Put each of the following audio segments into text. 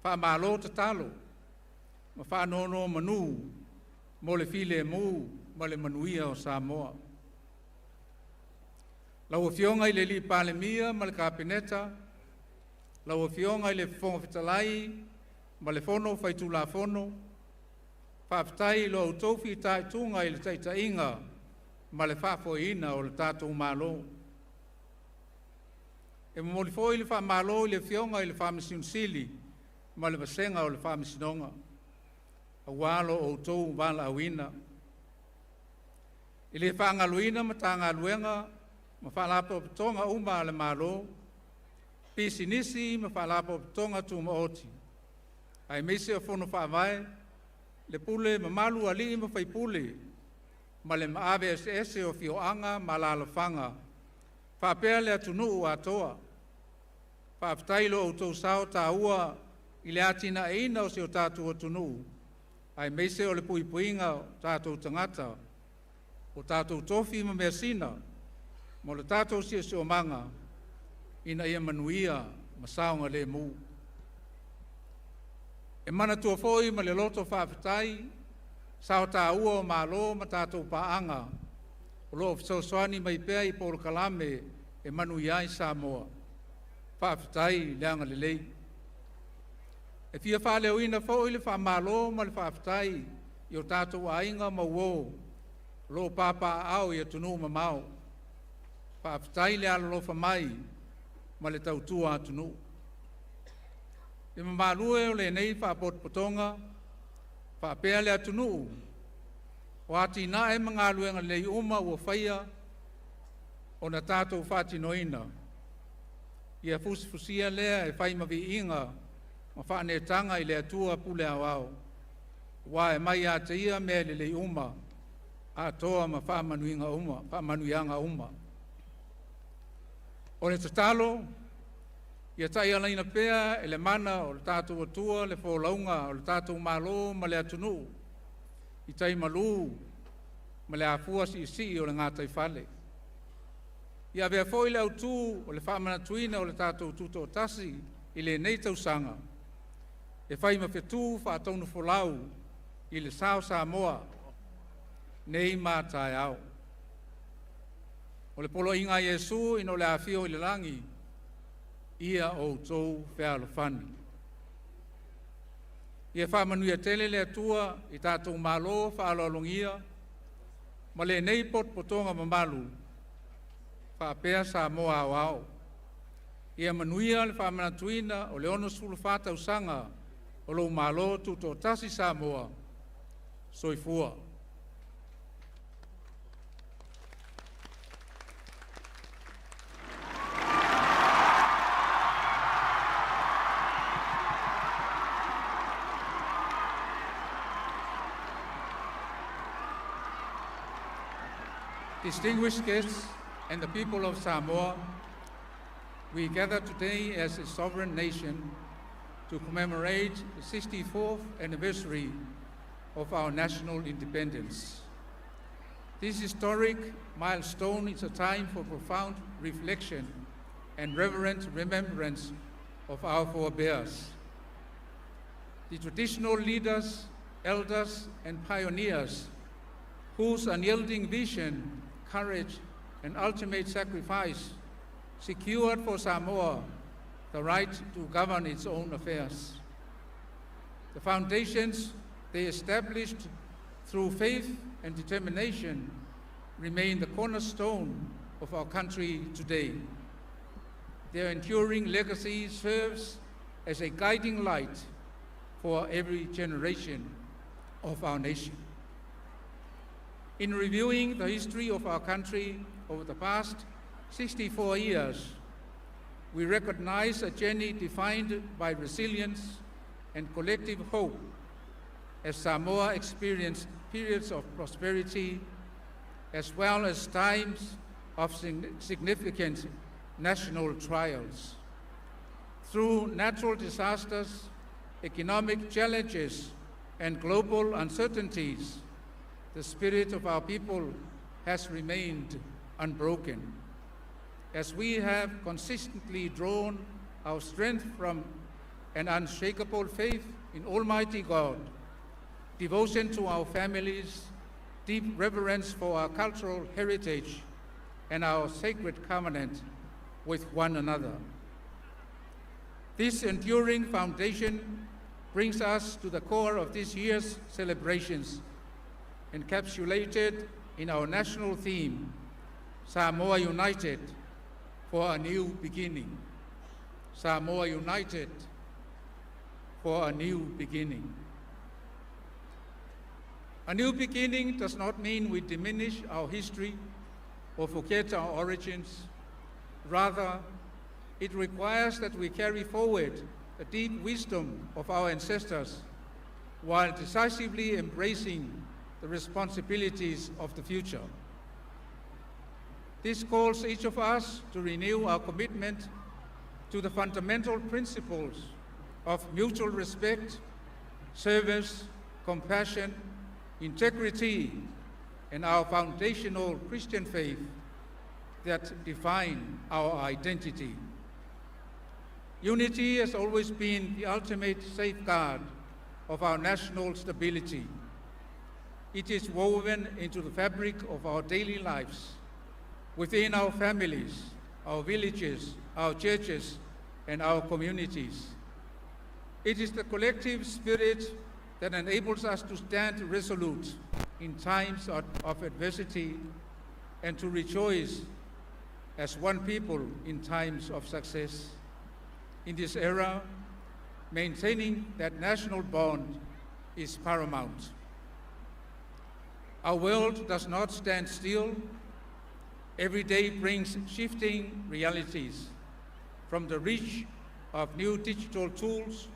whamalo te talo, ma whanono manu, mo le file mu, ma le manuia o Samoa. Lau fionga i le li palemia, ma le kapineta, lau fionga i le fonga fitalai, ma le fono faitula fono, whaafitai lo autofi tai tunga i le taitainga, ma le whaafoina o le tātou malo. E mamoli fo i le whaamalo i le fionga i le whaamisiunsili, ma le vasenga o le whaamisinonga. A walo o tau wala awina. I le whaangaluina ma tāngaluenga, ma whaalapo o pitonga uma le malo, pisi nisi ma whaalapo o pitonga tu maoti. Ai meise o fono whaamai, le pule ma malu ali ma whaipule, ma le maawe ese o fioanga ma la alafanga, whaapea le atunuu atoa, whaaftailo o tau sao tā ua i le atina eina o se o tātou atunuu, ai meise o le puipuinga o tātou tangata, o tātou tofi ma mea sina, mo le tātou sia se o manga, ina ia manuia ma saonga le mu. E mana tua foi ma le loto whaafetai, sao tā ua o malo ma tātou paanga, o loo fisoswani mai pea i Polo Kalame e manuia i Samoa, whaafetai leanga le lei. E fia whaleo ina foi le whaamalo ma le whaafetai i o tātou ainga ma uo, lo papa au i atunuu ma mau, whaafetai le alalofa mai ma le tautua atunuu. E mamalue o le nei whaapotpotonga, whaapea le atunuu, o ati na e mga luenga lei uma ua whaia o na tātou whaatinoina. Ia fusifusia lea e whaimawi inga ma whaanetanga i le atua pule awao. Wa e mai a te ia mea le lei uma, a toa ma whaamanuianga uma. O le tatalo, ia tai alaina pea e le mana o le tātou atua, le wholaunga o le tātou malo ma le atunuu, i tai malu ma le afua si o le ngātai whale. Ia vea foi le autu o le whaamanatuina o le tātou tuto o tasi i le nei tausanga, e whai mawhetu whaatonu wholau i le sao Samoa, nei mātai au. O le polo inga Iesu ino le awhio i le langi, ia o tou whealofani. Ia whaamanuia tele le atua i tātou malo whaalolongia, ma le nei potonga mamalu, whaapea Samoa au au. Ia manuia le whaamanatuina o le ono sulu whātau sanga o lo malo tuto tasi Samoa, soifua. Distinguished guests and the people of Samoa, we gather today as a sovereign nation to commemorate the 64th anniversary of our national independence. This historic milestone is a time for profound reflection and reverent remembrance of our forebears. The traditional leaders, elders, and pioneers whose unyielding vision, courage, and ultimate sacrifice secured for Samoa the right to govern its own affairs. The foundations they established through faith and determination remain the cornerstone of our country today. Their enduring legacy serves as a guiding light for every generation of our nation. In reviewing the history of our country over the past 64 years, we recognize a journey defined by resilience and collective hope as Samoa experienced periods of prosperity as well as times of significant national trials. Through natural disasters, economic challenges, and global uncertainties, the spirit of our people has remained unbroken. As we have consistently drawn our strength from and unshakable faith in Almighty God, devotion to our families, deep reverence for our cultural heritage, and our sacred covenant with one another. This enduring foundation brings us to the core of this year's celebrations, encapsulated in our national theme, Samoa United for a New Beginning. Samoa United for a new beginning. A new beginning does not mean we diminish our history or forget our origins. Rather, it requires that we carry forward the deep wisdom of our ancestors while decisively embracing the responsibilities of the future. This calls each of us to renew our commitment to the fundamental principles of mutual respect, service, compassion, integrity, and our foundational Christian faith that define our identity. Unity has always been the ultimate safeguard of our national stability. It is woven into the fabric of our daily lives, within our families, our villages, our churches, and our communities. It is the collective spirit that enables us to stand resolute in times of adversity and to rejoice as one people in times of success. In this era, maintaining that national bond is paramount. Our world does not stand still. Every day brings shifting realities, from the reach of new digital tools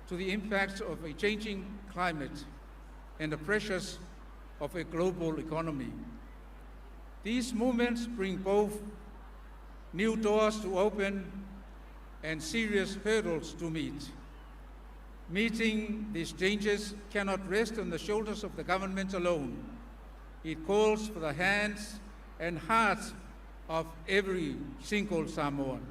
to the impacts of a changing climate and the pressures of a global economy. These movements bring both new doors to open and serious hurdles to meet. Meeting these changes cannot rest on the shoulders of the government alone. It calls for the hands and hearts of every single Samoan.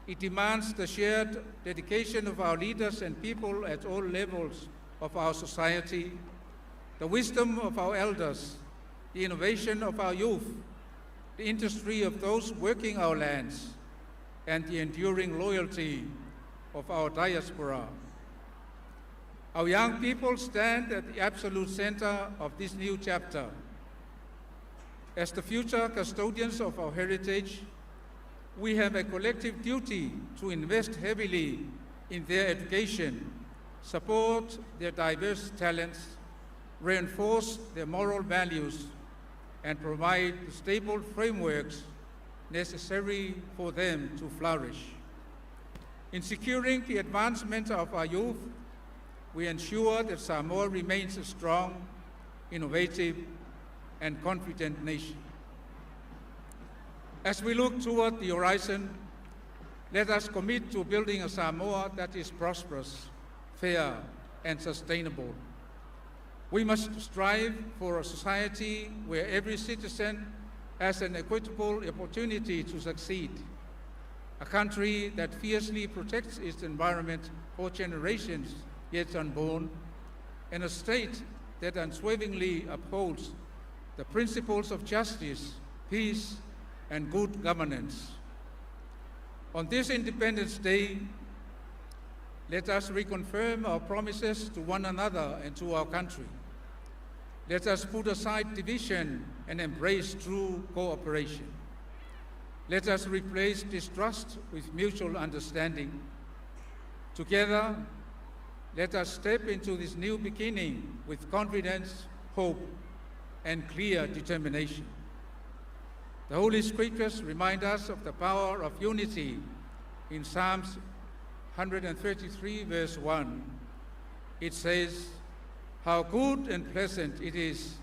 It demands the shared dedication of our leaders and people at all levels of our society, the wisdom of our elders, the innovation of our youth, the industry of those working our lands, and the enduring loyalty of our diaspora. Our young people stand at the absolute center of this new chapter. As the future custodians of our heritage, we have a collective duty to invest heavily in their education, support their diverse talents, reinforce their moral values, and provide the stable frameworks necessary for them to flourish. In securing the advancement of our youth, we ensure that Samoa remains a strong, innovative, and confident nation. As we look toward the horizon, let us commit to building a Samoa that is prosperous, fair, and sustainable. We must strive for a society where every citizen has an equitable opportunity to succeed, a country that fiercely protects its environment for generations yet unborn, and a state that unswervingly upholds the principles of justice, peace, and good governance. On this Independence Day, let us reconfirm our promises to one another and to our country. Let us put aside division and embrace true cooperation. Let us replace distrust with mutual understanding. Together, let us step into this new beginning with confidence, hope, and clear determination. The Holy Scriptures remind us of the power of unity in Psalms 133, verse 1. It says, "How good and pleasant it is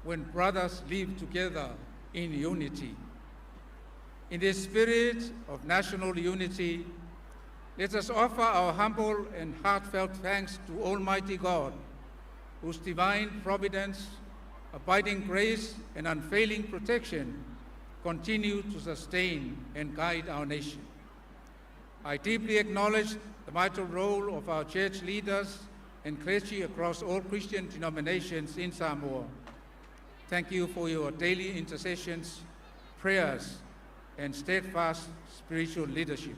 when brothers live together in unity." In the spirit of national unity, let us offer our humble and heartfelt thanks to Almighty God, whose divine providence, abiding grace, and unfailing protection continue to sustain and guide our nation. I deeply acknowledge the the vital role of our church leaders and clergy across all Christian denominations in Samoa. Thank you for your daily intercessions, prayers, and steadfast spiritual leadership.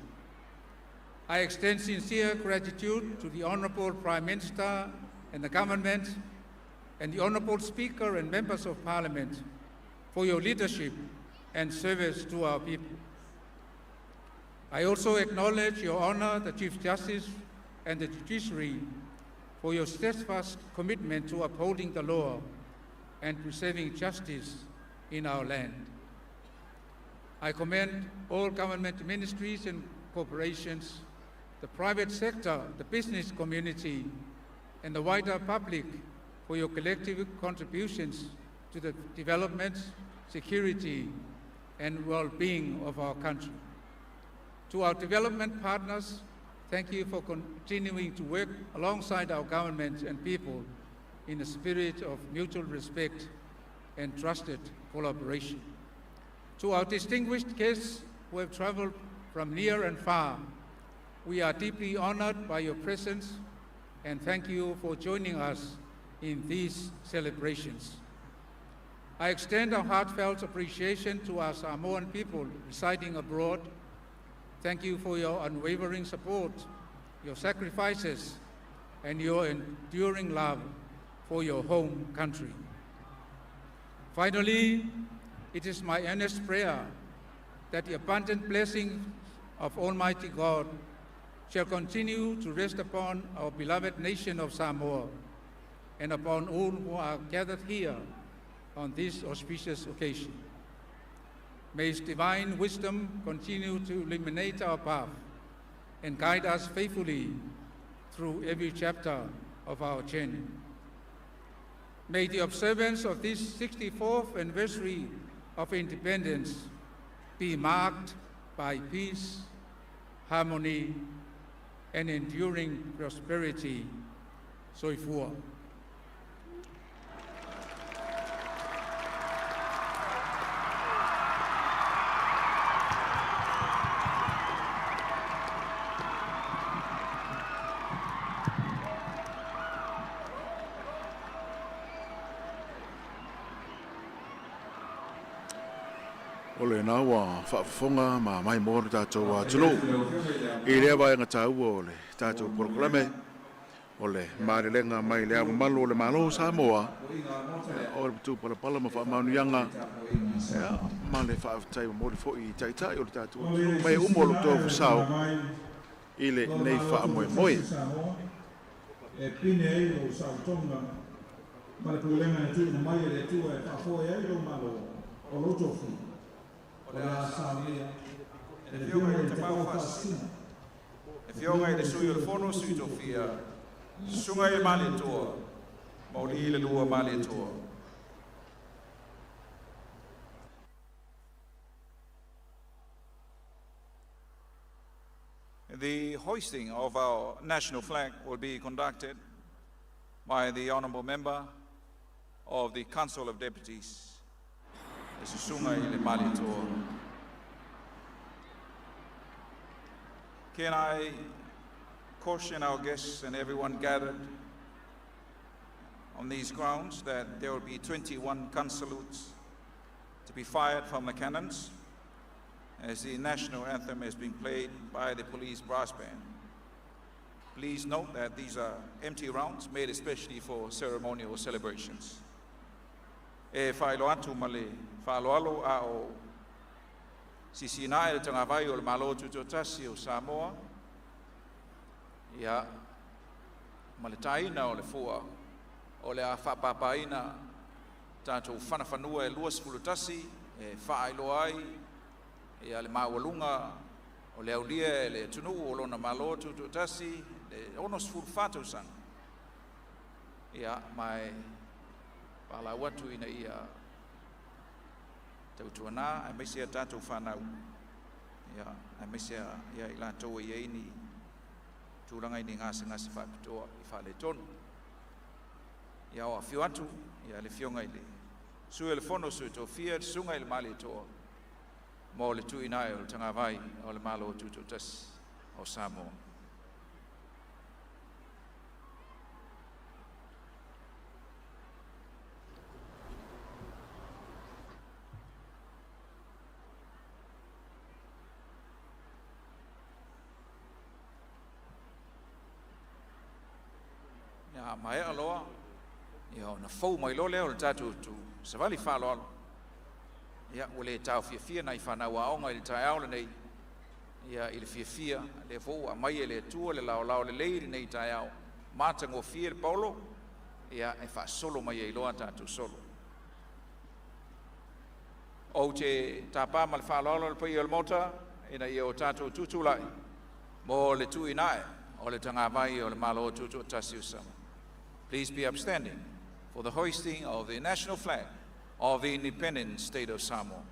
I extend sincere gratitude to the Honourable Prime Minister and the government, and the Honourable Speaker and members of Parliament for your leadership and service to our people. I also acknowledge your honour, the Chief Justice and the Judiciary, for your steadfast commitment to upholding the law and preserving justice in our land. I commend all government ministries and corporations, the private sector, the business community, and the wider public for your collective contributions to the development, security, and well-being of our country. To our development partners, thank you for continuing to work alongside our government and people in a spirit of mutual respect and trusted collaboration. To our distinguished guests who have traveled from near and far, we are deeply honored by your presence and thank you for joining us in these celebrations. I extend our heartfelt appreciation to our Samoan people residing abroad. Thank you for your unwavering support, your sacrifices, and your enduring love for your home country. Finally, it is my earnest prayer that the abundant blessing of Almighty God shall continue to rest upon our beloved nation of Samoa and upon all who are gathered here on this auspicious occasion. May His divine wisdom continue to illuminate our path and guide us faithfully through every chapter of our journey. May the observance of this 64th anniversary of independence be marked by peace, harmony, and enduring prosperity. Soifua. Ole na wa whaafonga ma mai mōru tātou wa tunu. I rea vai ngā tāu ole tātou proklame. Ole mārelenga mai lea malu ole malo Samoa. Ole tu pala ma whaamaunuianga. Ma le whaafitai ma mōri fo I taitai ole tātou. Mai umolo tō fusau. I le nei whaamoe moe. E pine ei o sautonga. Ma le pulenga e tu na mai le tu e whaafoe ei o malo o lotofu. E whionga I le sui o le whono sui to fia, sunga I male toa, mauri I le lua male toa. The hoisting of our national flag will be conducted by the Honourable Member of the Council of Deputies. Can I caution our guests and everyone gathered on these grounds that there will be 21 gun salutes to be fired from the cannons as the national anthem is being played by the police brass band. Please note that these are empty rounds made especially for ceremonial celebrations. E whaelo atu ma le whaaloalo a o SISIINA e le TAGAVAI o le malo tutotasi o Samoa. Ia, ma le taina o le fua, o le a whapapaina tātou whanawhanua e luas fulutasi, e whaelo ai, ia le mawalunga, o le aulia e le ATUNUU o lona malo tutotasi, le onos fulfatou sang. Ia, mai pala watu ina ia tautuana ai mesia tātou whanau. Ia, ai mesia ia I lātou ia ini tūranga ini ngāsa whapitoa I whale tonu. Ia o a whiu atu, ia le whionga I le sui le whono sui tō whia, sunga I le mali toa. Mō le tuina o le TAGAVAI o le malo o tūtotasi o Samoa. mai aloa ia ona fou mai lo leo le tatu tu savali falo ia o le tau fia nai whanau aonga i le tai au le nei ia i le fia le fou a mai e le tua le lao le leiri nei tai au matango fia le paulo ia e fa solo mai e loa tatu solo o te tapa ma le whalolo le pai o le mota ina i o tatu tutulai mo le tui nae o le TAGAVAI o le malo tutu o Turisi Samoa. Please be upstanding for the hoisting of the national flag of the independent state of Samoa.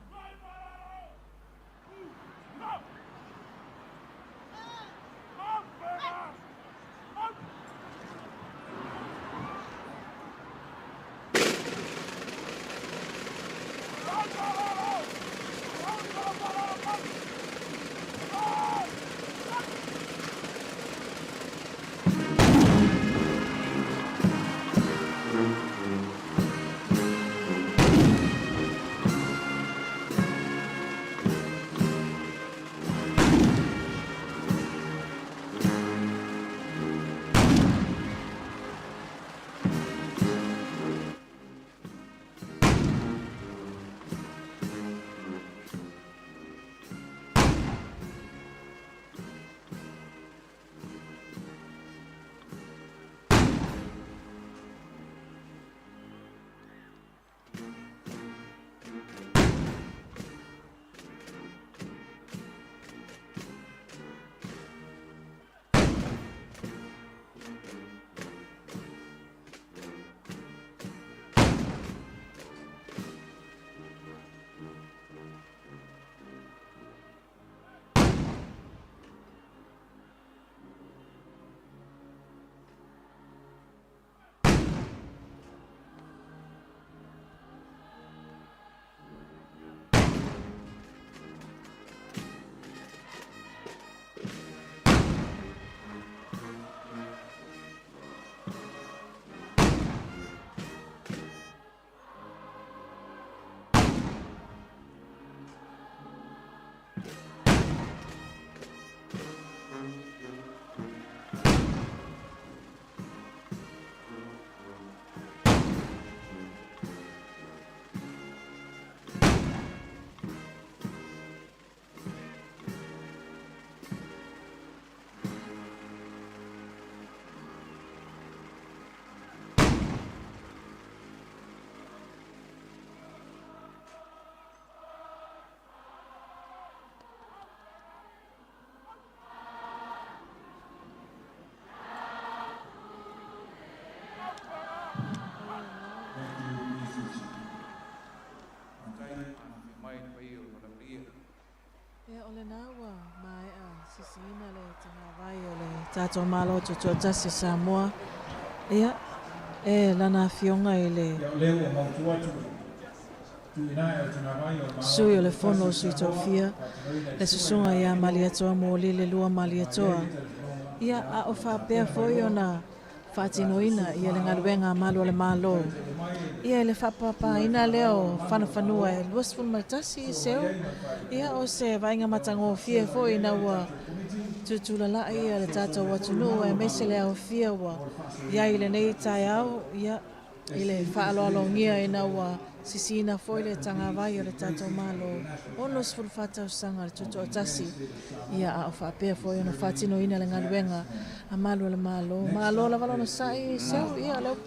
Ole nawa mai SISIINA le TAGAVAI ole tatou malo tutu o Turisi Samoa ia lana fionga i le sui o le fono o sui tofia le susunga ia mali atoa mo le lua mali atoa ia a o whapea foi ona whaatinoina ia le ngaluenga malo le malo ia le whapapa ina leo whanawhanua e luasfun maitasi i seo ia o se vainga matango fia foi na ua tutulala ia le tatou ATUNUU e mese le au fia ua ia i le nei tai au ia i le whaaloalongia ina ua SISIINA foi le TAGAVAI o le tatou malo ono sful whatausanga le tutu o tasi ia a o whapea foi ona whaatinoina le ngaluenga a malo le malo la valona sai seo ia leo